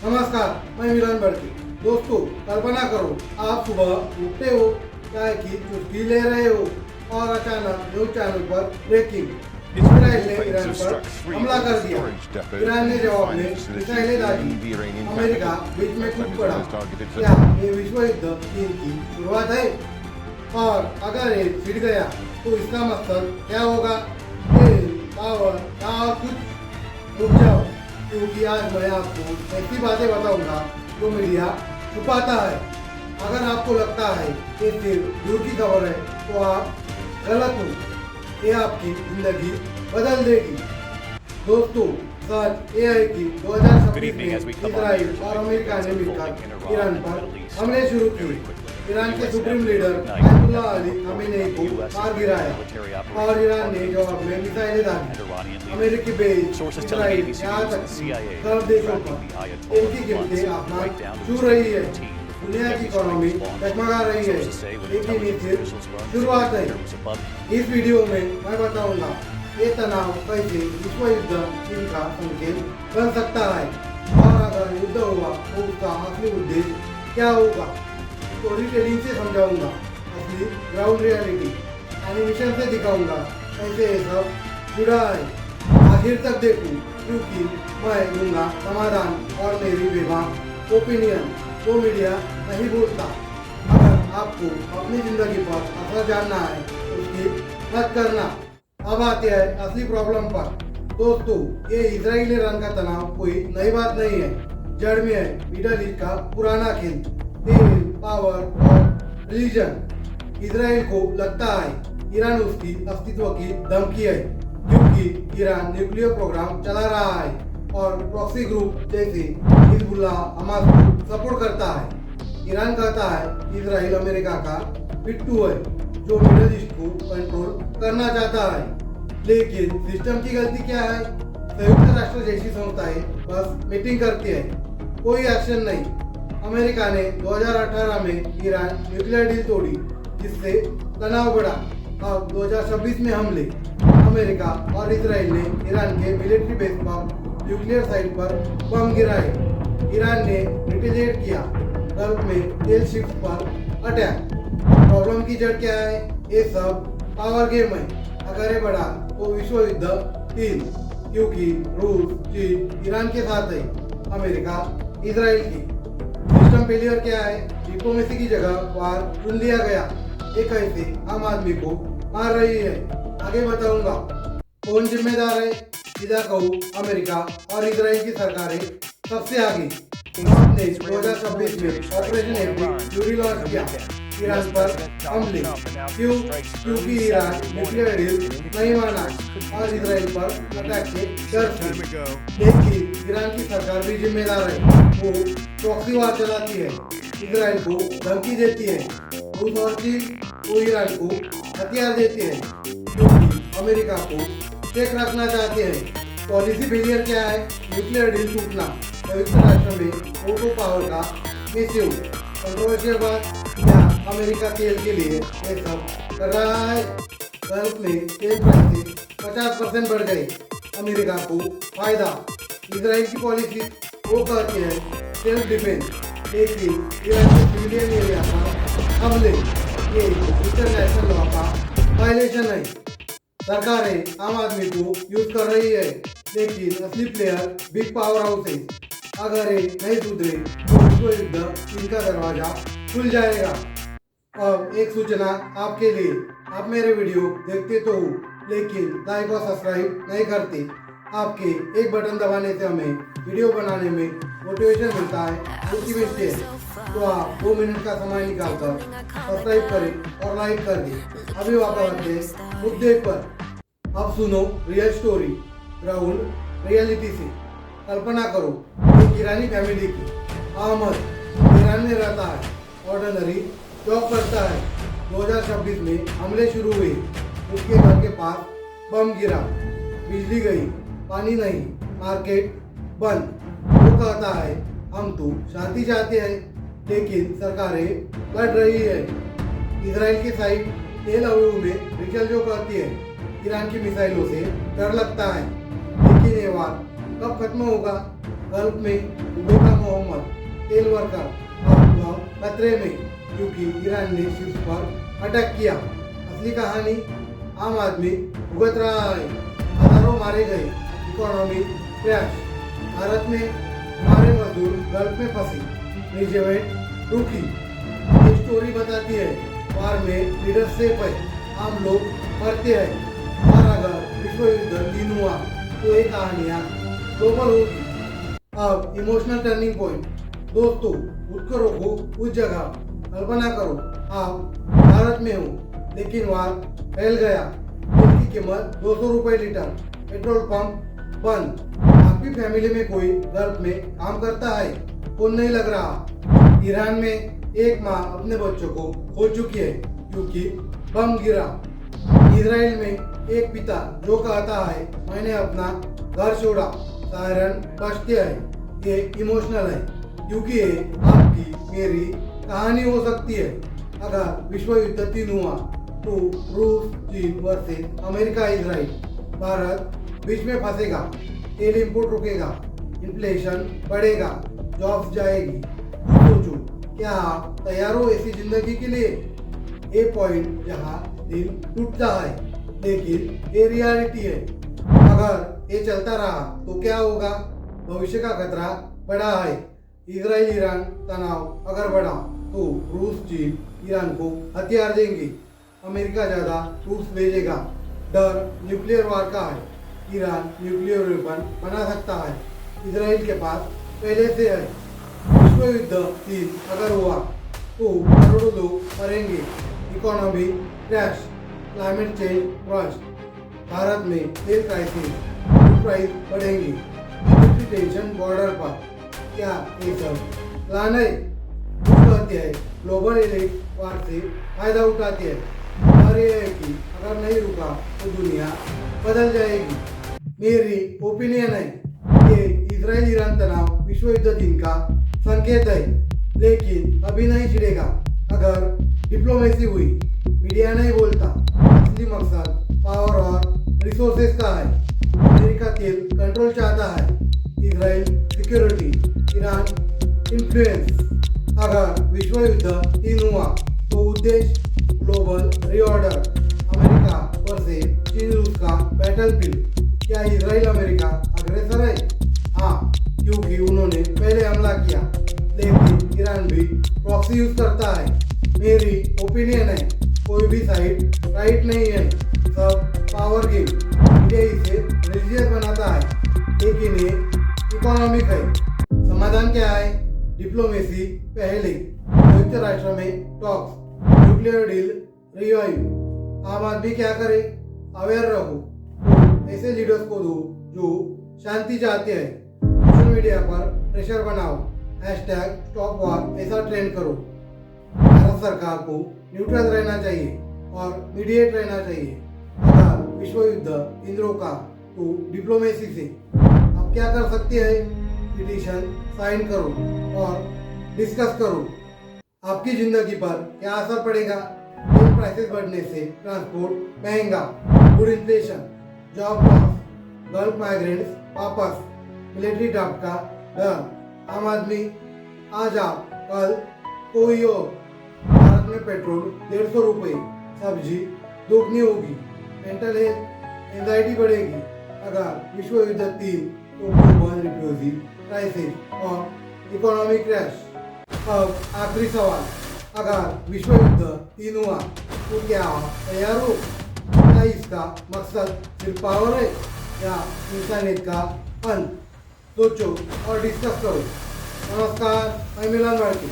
नमस्कार, मैं मिलन भड़की। दोस्तों, कल्पना करो आप सुबह उठते हो, चाय की चुस्की ले रहे हो और अचानक न्यूज चैनल पर ब्रेकिंग, इजराइल ने ईरान पर हमला कर दिया। ईरान ने जवाब में मिसाइलें दागी, अमेरिका बीच में कूद पड़ा। क्या ये विश्व युद्ध 3 की शुरुआत है? और अगर ये छिड़ गया तो इसका मतलब क्या होगा? पावर और कुछ रुक जाओ, क्योंकि आज मैं आपको ऐसी बातें बताऊंगा जो मीडिया छुपाता है। अगर आपको लगता है कि सिर्फ दूर की खबर है तो आप गलत हो, ये आपकी जिंदगी बदल देगी। दोस्तों, सच ये है कि 2026 में इजराइल और अमेरिका ने मिलकर ईरान पर हमले शुरू किए। ईरान के supreme leader Ayatollah Ali Khamenei को मार गिराया और ईरान ने जवाब में मिसाइलें दागी। अमेरिकी बेस इजराइल यहाँ तक गल्फ देशों पर तेल की कीमतें आसमान छू रही है। दुनिया की इकोनॉमी डगमगा रही है, लेकिन ये सिर्फ शुरुआत है। इस वीडियो में मैं बताऊंगा ये तनाव कैसे विश्व युद्ध 3 का संकेत बन सकता है, और अगर युद्ध हुआ तो उसका असली उद्देश्य क्या होगा। स्टोरी टेलिंग से समझाऊंगा, असली ग्राउंड रियलिटी एनिमेशन से दिखाऊंगा कैसे ये सब जुड़ा है। आखिर तक देखूं, क्योंकि मैं दूंगा समाधान और मेरी बेबाक ओपिनियन जो मीडिया नहीं बोलता। अगर आपको अपनी जिंदगी पर असर जानना है तो स्किप मत करना। अब आते हैं असली प्रॉब्लम पर। दोस्तों, ये इजराइल ईरान का तनाव कोई नई बात नहीं है। जड़ में है मिडल ईस्ट का पुराना खेल, तेल, पावर और रिलीजन। इजराइल को लगता है ईरान उसकी अस्तित्व की धमकी है, क्योंकि ईरान न्यूक्लियर प्रोग्राम चला रहा है और प्रॉक्सी ग्रुप जैसे हिजबुल्लाह हमास को सपोर्ट करता है। ईरान कहता है इजराइल अमेरिका का पिट्ठू है जो मिडल ईस्ट को कंट्रोल करना चाहता है। लेकिन सिस्टम की गलती क्या है? संयुक्त राष्ट्र जैसी संस्थाएं बस मीटिंग करती है, कोई एक्शन नहीं। अमेरिका ने 2018 में ईरान न्यूक्लियर डील तोड़ी, जिससे तनाव बढ़ा। अब 2026 में हमले, अमेरिका और इजराइल ने ईरान के मिलिट्री बेस पर न्यूक्लियर साइट पर बम गिराए। ईरान ने रिटेलिएट किया, गल्फ में तेल शिप्स पर अटैक। प्रॉब्लम की जड़ क्या है? ये सब पावर गेम है। अगर ये बढ़ा तो विश्व युद्ध 3, क्योंकि रूस, चीन ईरान के साथ है, अमेरिका इजराइल की। सिस्टम फेलियर क्या है? डिप्लोमेसी की जगह वार चुन लिया गया। ये कैसे आम आदमी को मार रही है, आगे बताऊंगा। कौन जिम्मेदार है? सीधा कहूँ, अमेरिका और इजराइल की सरकारें सबसे आगे। आपने 2026 में ऑपरेशन एवरी लॉन्च किया ईरान पर हमले। क्यों? क्योंकि ईरान न्यूक्लियर डील नहीं माना और इजराइल पर अटैक से डर थी। लेकिन ईरान की सरकार भी जिम्मेदार है। वो प्रॉक्सी वार चलाती है, इजराइल को धमकी देती है। रूस और चीन वो ईरान को हथियार देते हैं, क्योंकि अमेरिका को चेक रखना चाहते हैं। पॉलिसी फेलियर क्या है? न्यूक्लियर डील टूटना, संयुक्त राष्ट्र में वोटो पावर का मिसयूज। कंट्रोवर्शियल बात, क्या अमेरिका तेल के लिए ये सब कर रहा है? गल्फ में तेल प्राइसेस 50% बढ़ गए, अमेरिका को फायदा। इजराइल की पॉलिसी वो कहती है सेल्फ डिफेंस, लेकिन ईरान के सिविलियन एरिया पर हमले ये इंटरनेशनल लॉ का वायलेशन है। सरकारें आम आदमी को यूज कर रही है, लेकिन असली प्लेयर बिग पावर हाउस है। अगर ये नहीं सुधरे तो विश्व युद्ध इनका दरवाजा खुल जाएगा। अब एक सूचना आपके लिए, आप मेरे वीडियो देखते तो हो, लेकिन लाइक और सब्सक्राइब नहीं करते। आपके एक बटन दबाने से हमें वीडियो बनाने में मोटिवेशन मिलता है, खुशी मिलती है। तो आप 2 मिनट का समय निकालकर सब्सक्राइब करें और लाइक कर दें। अभी वापस आते हैं मुद्दे पर। अब सुनो रियल स्टोरी, ग्राउंड रियलिटी से। कल्पना करो एक ईरानी फैमिली की। अहमद ईरान में रहता है, ऑर्डिनरी जॉब करता है। 2026 में हमले शुरू हुए, उसके घर के पास बम गिरा, बिजली गई, पानी नहीं, मार्केट बंद। वो कहता है हम तो शांति चाहते हैं, लेकिन सरकारें लड़ रही है। इजराइल की साइड तेल अवयव में रिचल जो कहती है ईरान की मिसाइलों से डर लगता है। लेकिन ये वार कब खत्म होगा? गल्फ में उभरता तेल वर्कर अब खतरे में क्योंकि ईरान ने शीर्ष पर अटैक किया। असली कहानी, आम आदमी भुगत रहा है, हजारों मारे गए, इकोनॉमी क्रैश, भारत में हमारे मजदूर गल्फ में फंसे, रिजेवेंट रुकी। ये स्टोरी बताती है वार में लीडरशिप है, आम लोग मरते हैं, और अगर विश्व युद्ध 3 हुआ तो ये कहानियाँ ग्लोबल होगी। अब इमोशनल टर्निंग पॉइंट, दोस्तों उठ कर रोको उस जगह, कल्पना करो आप भारत में हो लेकिन वार फैल गया, तेल की कीमत 200 रुपये लीटर, पेट्रोल पंप बंद, आपकी फैमिली में कोई गल्फ में काम करता है, फोन नहीं लग रहा। ईरान में एक माँ अपने बच्चों को खो चुकी है क्योंकि बम गिरा। इजराइल में एक पिता जो कहता है मैंने अपना घर छोड़ा, सायरन बजते हैं। ये इमोशनल है क्योंकि ये आपकी मेरी कहानी हो सकती है। अगर विश्व युद्ध 3 हुआ तो रूस, चीन वर्सेस अमेरिका, इजराइल, भारत बीच में फंसेगा, तेल इंपोर्ट रुकेगा, इन्फ्लेशन बढ़ेगा, जॉब्स जाएगी। सोचो, क्या आप तैयार हो ऐसी जिंदगी के लिए? ये पॉइंट जहाँ दिल टूटता है, लेकिन ये रियलिटी है। अगर ये चलता रहा तो क्या होगा? भविष्य का खतरा बढ़ा है। इजराइल ईरान तनाव अगर बढ़ा तो रूस, चीन ईरान को हथियार देंगे, अमेरिका ज्यादा ट्रूप्स भेजेगा, डर न्यूक्लियर वार का है, ईरान न्यूक्लियर वेपन बना सकता है, इजराइल के पास पहले से है। विश्व युद्ध 3 अगर हुआ तो करोड़ों लोग मरेंगे, economy crash, climate change burst, Bharat में तेल क्राइसिस, फूड प्राइस बढ़ेंगी, टेंशन बॉर्डर पर। क्या ये सब प्लान है? कहते हैं ग्लोबल एलिट वार से फायदा उठाते हैं, और ये है कि अगर नहीं रुका तो दुनिया बदल जाएगी। मेरी ओपिनियन है कि इजराइल ईरान तनाव विश्व युद्ध 3 का संकेत है, लेकिन अभी नहीं छिड़ेगा। अगर डिप्लोमेसी हुई, मीडिया नहीं बोलता, असली मकसद पावर और रिसोर्सेज का है। अमेरिका तेल कंट्रोल चाहता है, इजराइल सिक्योरिटी, ईरान इन्फ्लुएंस। अगर विश्व युद्ध 3 हुआ तो उद्देश्य ग्लोबल रीऑर्डर, अमेरिका वर्सेस चीन रूस का बैटलफील्ड। क्या इजराइल अमेरिका अग्रेसर है? हाँ, क्योंकि उन्होंने पहले हमला किया, लेकिन ईरान भी प्रॉक्सी यूज करता है। मेरी ओपिनियन है कोई भी साइड राइट नहीं है, सब पावर गेम। मीडिया इसे रिलीजियस बनाता है, लेकिन ये इकोनॉमिक है। समाधान क्या है? डिप्लोमेसी पहले, संयुक्त राष्ट्र में टॉक्स, न्यूक्लियर डील रिवाइव। आम आदमी क्या करे? अवेयर रहो, तो ऐसे लीडर्स को दो जो शांति चाहते हैं। सोशल मीडिया पर प्रेशर बनाओ, #स्टॉप वॉर ऐसा ट्रेंड करो। भारत सरकार को न्यूट्रल रहना चाहिए और मीडिएट रहना चाहिए। अगर विश्व युद्ध 3 रोका तो डिप्लोमेसी से आप क्या कर सकते हैं? पिटीशन साइन करो और डिस्कस करो। आपकी जिंदगी पर क्या असर पड़ेगा? तेल प्राइसेस बढ़ने से ट्रांसपोर्ट महंगा, food inflation, job loss, gulf migrants वापस, मिलिट्री ड्राफ्ट का डर। आम आदमी आज आप, कल कोई और। भारत में पेट्रोल 150 रुपये, सब्जी दोगुनी होगी, मेंटल हेल्थ एंजाइटी बढ़ेगी। अगर विश्व युद्ध 3 तो ग्लोबल रिफ्यूजी क्राइसिस और इकोनॉमिक क्रैश। अब आखिरी सवाल, अगर विश्व युद्ध 3 हुआ तो क्या आप तैयार हो? क्या इसका मकसद सिर्फ पावर है या इंसानियत का अंत? सोचो और डिस्कस करो। नमस्कार, मैं मिलन भारती।